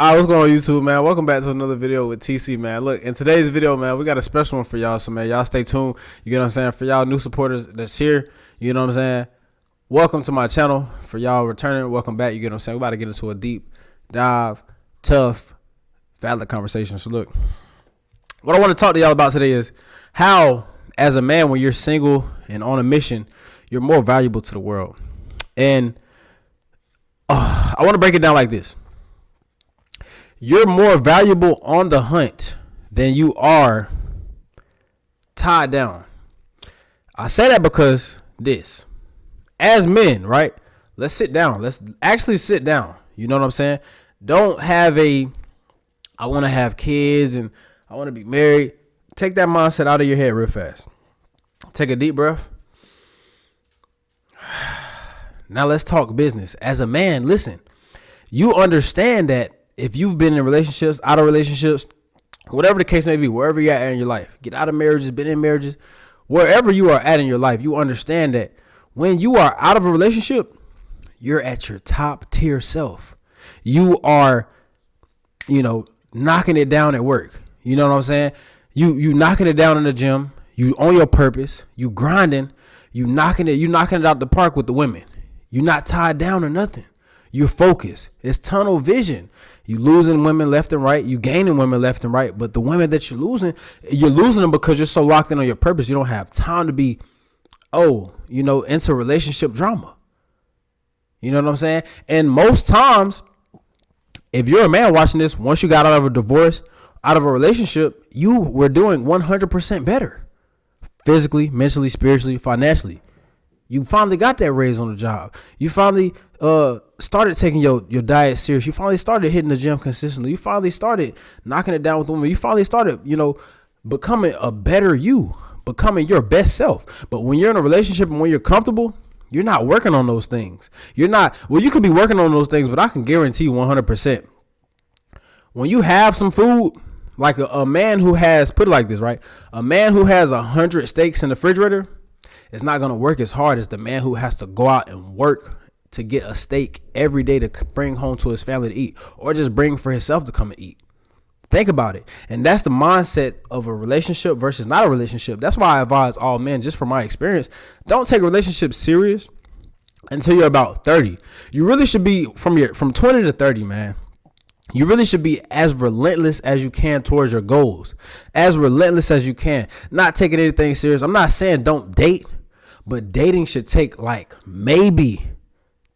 Alright, what's going on YouTube, man? Welcome back to another video with TC, man. Look, in today's video, man, we got a special one for y'all. So, man, y'all stay tuned. You get what I'm saying? For y'all new supporters that's here, you know what I'm saying? Welcome to my channel. For y'all returning, welcome back. You get what I'm saying? We're about to get into a deep dive, tough, valid conversation. So, look, what I want to talk to y'all about today is how, as a man, when you're single and on a mission, you're more valuable to the world. And I want to break it down like this. You're more valuable on the hunt than you are tied down. I say that because this, as men, right? Let's sit down. Let's actually sit down. You know what I'm saying? Don't have I want to have kids and I want to be married. Take that mindset out of your head real fast. Take a deep breath. Now let's talk business. As a man, listen, you understand that if you've been in relationships, out of relationships, whatever the case may be, wherever you're at in your life, get out of marriages, been in marriages, wherever you are at in your life, you understand that when you are out of a relationship, you're at your top tier self. You are, knocking it down at work. You know what I'm saying? You knocking it down in the gym. You on your purpose. You grinding. You knocking it out the park with the women. You're not tied down or nothing. You're focused. It's tunnel vision. You losing women left and right. You gaining women left and right. But the women that you're losing them because you're so locked in on your purpose. You don't have time to be, into relationship drama. You know what I'm saying? And most times, if you're a man watching this, once you got out of a divorce, out of a relationship, you were doing 100% better. Physically, mentally, spiritually, financially. You finally got that raise on the job. You finally started taking your diet serious. You finally started hitting the gym consistently. You finally started knocking it down with women. You finally started, becoming a better you, becoming your best self. But when you're in a relationship and when you're comfortable, you're not working on those things. You could be working on those things, but I can guarantee you 100%. When you have some food, like a man who has, put it like this, right? A man who has 100 steaks in the refrigerator, it's not going to work as hard as the man who has to go out and work to get a steak every day to bring home to his family to eat, or just bring for himself to come and eat. Think about it. And that's the mindset of a relationship versus not a relationship. That's why I advise all men, just from my experience, don't take relationships serious until you're about 30. You really should be from 20 to 30, man. You really should be as relentless as you can towards your goals, as relentless as you can, not taking anything serious. I'm not saying don't date, but dating should take like maybe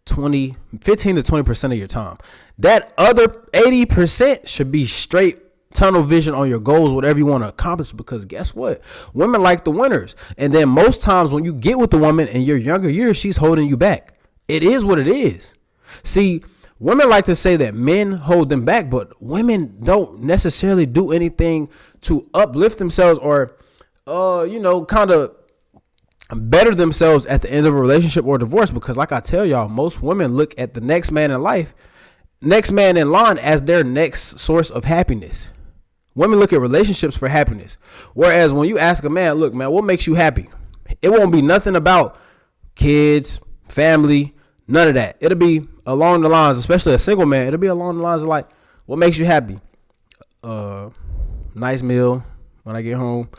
15 to 20% of your time. That other 80% should be straight tunnel vision on your goals, whatever you want to accomplish, because guess what? Women like the winners. And then most times when you get with the woman in your younger years, she's holding you back. It is what it is. See, women like to say that men hold them back, but women don't necessarily do anything to uplift themselves or, kind of better themselves at the end of a relationship or divorce. Because like I tell y'all, most women look at the next man in line as their next source of happiness. Women look at relationships for happiness. Whereas when you ask a man, look, man, what makes you happy? It won't be nothing about kids, family, none of that. It'll be along the lines, especially a single man, it'll be along the lines of like, what makes you happy? Nice meal when I get home.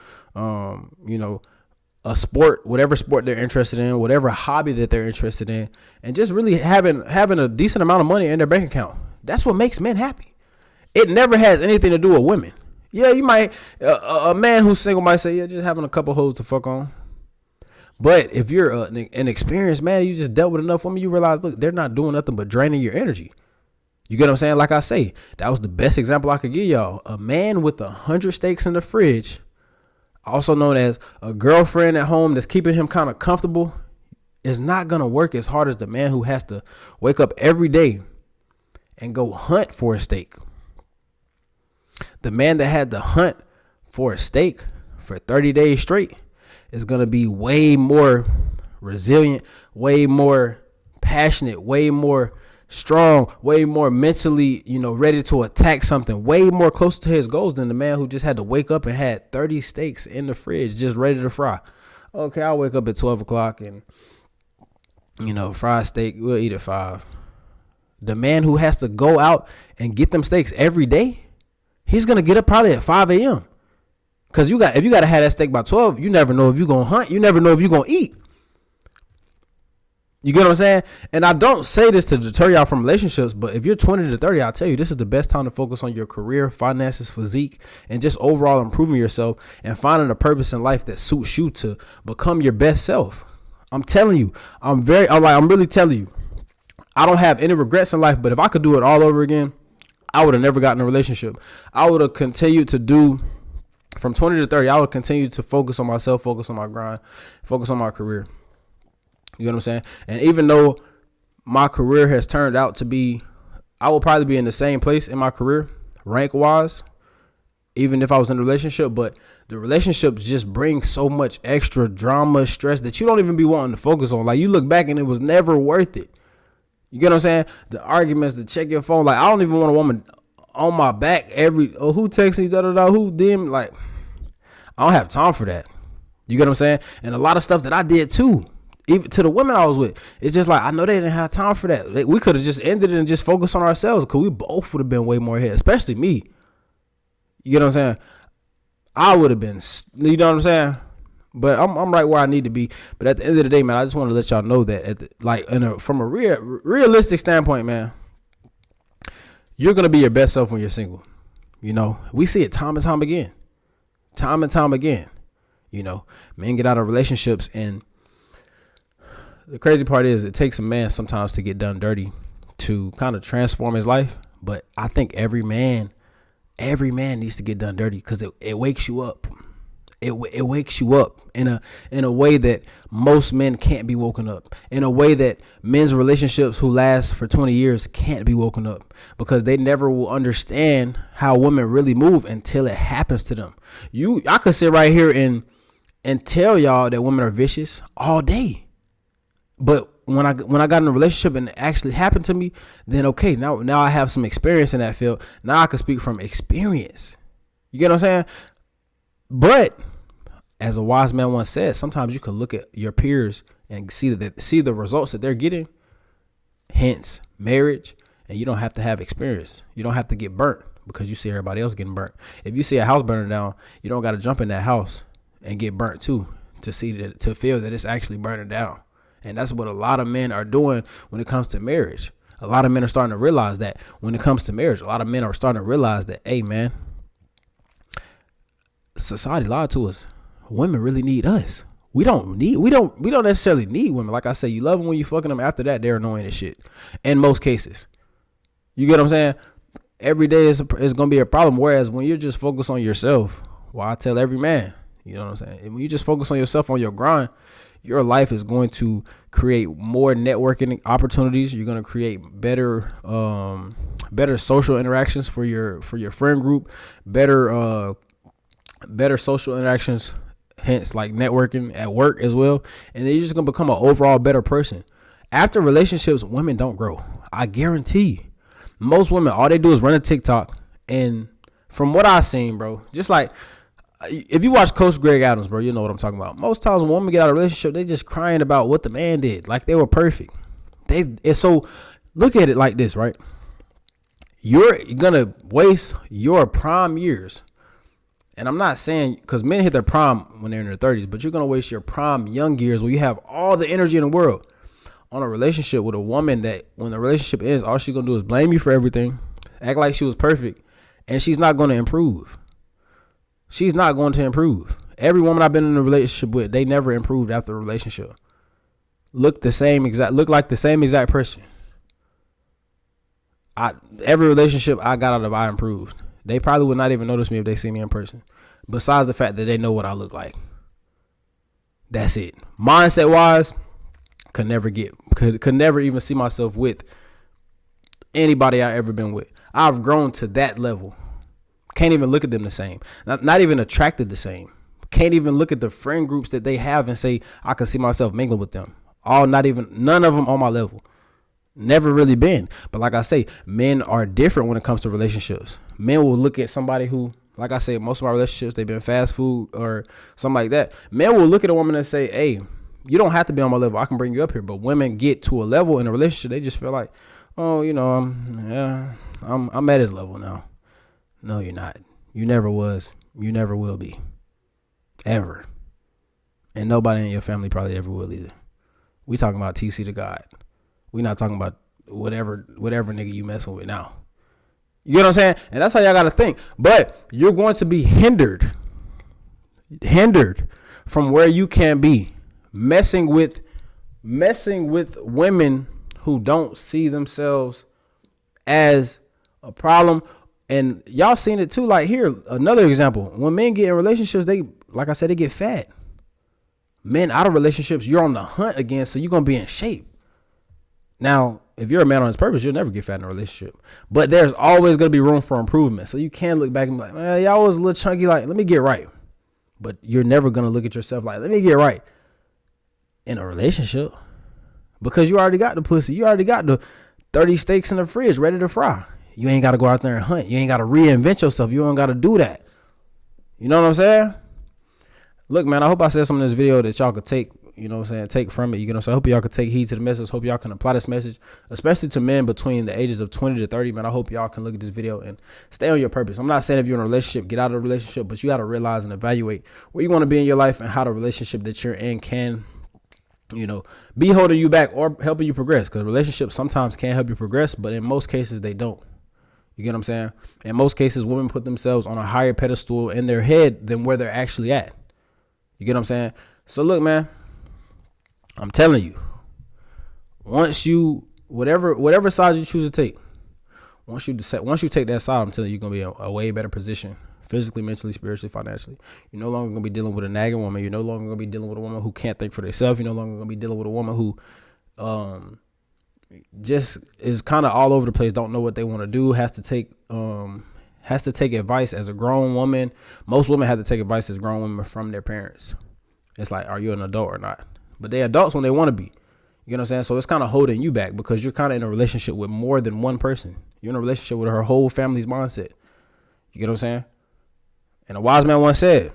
A sport, whatever sport they're interested in, whatever hobby that they're interested in, and just really having a decent amount of money in their bank account. That's what makes men happy. It never has anything to do with women. Yeah, you might, a man who's single might say, yeah, just having a couple hoes to fuck on. But if you're an experienced man, you just dealt with enough women, you realize, look, they're not doing nothing but draining your energy. You get what I'm saying? Like I say, that was the best example I could give y'all. A man with 100 steaks in the fridge, also known as a girlfriend at home that's keeping him kind of comfortable, is not going to work as hard as the man who has to wake up every day and go hunt for a steak. The man that had to hunt for a steak for 30 days straight is going to be way more resilient, way more passionate, way more strong, way more mentally, ready to attack something, way more close to his goals than the man who just had to wake up and had 30 steaks in the fridge just ready to fry. Okay, I'll wake up at 12 o'clock and, fry a steak. We'll eat at 5. The man who has to go out and get them steaks every day, he's gonna get up probably at 5 a.m. Cause if you gotta have that steak by 12, you never know if you're gonna hunt. You never know if you're gonna eat. You get what I'm saying? And I don't say this to deter y'all from relationships, but if you're 20 to 30, I'll tell you, this is the best time to focus on your career, finances, physique, and just overall improving yourself and finding a purpose in life that suits you to become your best self. I'm telling you, I'm really telling you, I don't have any regrets in life, but if I could do it all over again, I would have never gotten a relationship. I would have continued to do from 20 to 30. I would continue to focus on myself, focus on my grind, focus on my career. You know what I'm saying? And even though my career has turned out to be, I will probably be in the same place in my career, rank wise, even if I was in a relationship. But the relationships just bring so much extra drama, stress that you don't even be wanting to focus on. Like, you look back and it was never worth it. You get what I'm saying? The arguments, to check your phone. Like, I don't even want a woman on my back who texts me, who them. Like, I don't have time for that. You get what I'm saying? And a lot of stuff that I did too. Even to the women I was with, it's just like, I know they didn't have time for that. We could have just ended it and just focused on ourselves, because we both would have been way more ahead, especially me. You get what I'm saying? I would have been, you know what I'm saying? But I'm right where I need to be. But at the end of the day, man, I just want to let y'all know that from a realistic standpoint, man, you're going to be your best self when you're single. You know, we see it time and time again. Time and time again. You know, men get out of relationships, and the crazy part is it takes a man sometimes to get done dirty to kind of transform his life. But I think every man needs to get done dirty, because it wakes you up. It wakes you up in a way that most men can't be woken up. In a way that men's relationships who last for 20 years can't be woken up, because they never will understand how women really move until it happens to them. I could sit right here and tell y'all that women are vicious all day. But when I got in a relationship and it actually happened to me, then okay, now I have some experience in that field. Now I can speak from experience. You get what I'm saying? But as a wise man once said, sometimes you can look at your peers and see the results that they're getting, hence marriage, and you don't have to have experience. You don't have to get burnt because you see everybody else getting burnt. If you see a house burning down, you don't got to jump in that house and get burnt too to feel that it's actually burning down. And that's what a lot of men are doing when it comes to marriage. A lot of men are starting to realize that when it comes to marriage. A lot of men are starting to realize that, hey, man, society lied to us. Women really need us. We don't necessarily need women. Like I say, you love them when you fucking them. After that, they're annoying as shit. In most cases. You get what I'm saying? Every day is going to be a problem. Whereas when you're just focused on yourself, well, I tell every man, you know what I'm saying? When you just focus on yourself, on your grind, your life is going to create more networking opportunities. You're going to create better social interactions for your friend group, better social interactions, hence like networking at work as well. And then you're just going to become an overall better person. After relationships, women don't grow. I guarantee. Most women, all they do is run a TikTok. And from what I've seen, bro, just like, if you watch Coach Greg Adams, bro, you know what I'm talking about. Most times when women get out of a relationship, they just crying about what the man did. Like they were perfect. So look at it like this, right? You're going to waste your prime years. And I'm not saying, because men hit their prime when they're in their 30s, but you're going to waste your prime young years where you have all the energy in the world on a relationship with a woman that when the relationship ends, all she's going to do is blame you for everything, act like she was perfect, and she's not going to improve. She's not going to improve. Every woman I've been in a relationship with, they never improved after a relationship. Look like the same exact person. Every relationship I got out of, I improved. They probably would not even notice me if they see me in person. Besides the fact that they know what I look like. That's it. Mindset wise, could never even see myself with anybody I ever been with. I've grown to that level. Can't even look at them the same. Not even attracted the same. Can't even look at the friend groups that they have and say I can see myself mingling with them. None of them on my level. Never really been. But like I say, men are different when it comes to relationships. Men will look at somebody who, like I say, most of my relationships, they've been fast food or something like that. Men will look at a woman and say, hey, you don't have to be on my level. I can bring you up here. But women get to a level in a relationship, they just feel like, oh, I'm at his level now. No, you're not. You never was. You never will be. Ever. And nobody in your family probably ever will either. We talking about TC to God. We not talking about whatever nigga you messing with now. You know what I'm saying? And that's how y'all got to think. But you're going to be hindered from where you can be, messing with women who don't see themselves as a problem. And y'all seen it too. Like, here, another example. When men get in relationships, they, like I said, they get fat. Men out of relationships, you're on the hunt again, so you're going to be in shape. Now, if you're a man on his purpose, you'll never get fat in a relationship. But there's always going to be room for improvement. So you can look back and be like, man, y'all was a little chunky. Like, let me get right. But you're never going to look at yourself like, let me get right in a relationship. Because you already got the pussy. You already got the 30 steaks in the fridge ready to fry. You ain't got to go out there and hunt. You ain't got to reinvent yourself. You don't got to do that. You know what I'm saying? Look, man, I hope I said something in this video that y'all could take, take from it. You know what I'm saying? I hope y'all could take heed to the message. Hope y'all can apply this message, especially to men between the ages of 20 to 30, man. I hope y'all can look at this video and stay on your purpose. I'm not saying if you're in a relationship, get out of the relationship, but you got to realize and evaluate where you want to be in your life and how the relationship that you're in can, be holding you back or helping you progress. Because relationships sometimes can help you progress, but in most cases, they don't. You get what I'm saying? In most cases, women put themselves on a higher pedestal in their head than where they're actually at. You get what I'm saying? So look, man, I'm telling you, once you, whatever side you choose to take, once you take that side, I'm telling you, you're going to be in a way better position, physically, mentally, spiritually, financially. You're no longer going to be dealing with a nagging woman. You're no longer going to be dealing with a woman who can't think for themselves. You're no longer going to be dealing with a woman who, just is kind of all over the place, don't know what they want to do, has to take advice as a grown woman. Most women have to take advice as grown women from their parents. It's like, are you an adult or not? But they adults when they want to be. You know what I'm saying? So it's kind of holding you back because you're kind of in a relationship with more than one person. You're in a relationship with her whole family's mindset. You get what I'm saying? And a wise man once said,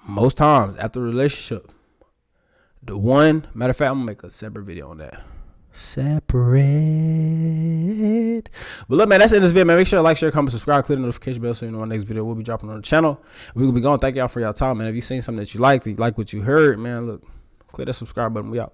most times after a relationship, matter of fact, I'm gonna make a separate video on that. Separate. But look, man, that's it in this video, man. Make sure to like, share, comment, subscribe, click the notification bell so you know our next video will be dropping on the channel. We will be going. Thank y'all for y'all time, man. If you seen something that you like what you heard, man, look, click that subscribe button. We out.